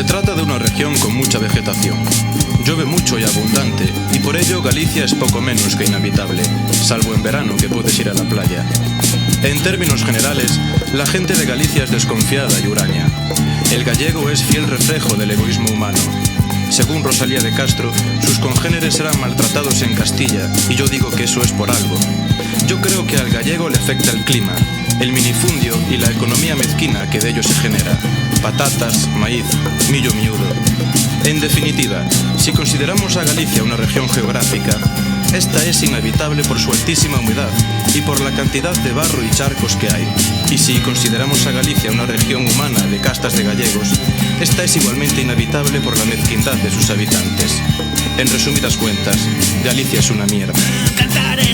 Se trata de una región con mucha vegetación. Llueve mucho y abundante, y por ello Galicia es poco menos que inhabitable, salvo en verano que puedes ir a la playa. En términos generales, la gente de Galicia es desconfiada y huraña. El gallego es fiel reflejo del egoísmo humano. Según Rosalía de Castro, sus congéneres eran maltratados en Castilla, y yo digo que eso es por algo. Yo creo que al gallego le afecta el clima, el minifundio y la economía mezquina que de ello se genera. Patatas, maíz, millo miúdo. En definitiva, si consideramos a Galicia una región geográfica, esta es inhabitable por su altísima humedad y por la cantidad de barro y charcos que hay. Y si consideramos a Galicia una región humana de castas de gallegos, esta es igualmente inhabitable por la mezquindad de sus habitantes. En resumidas cuentas, Galicia es una mierda. Cantaré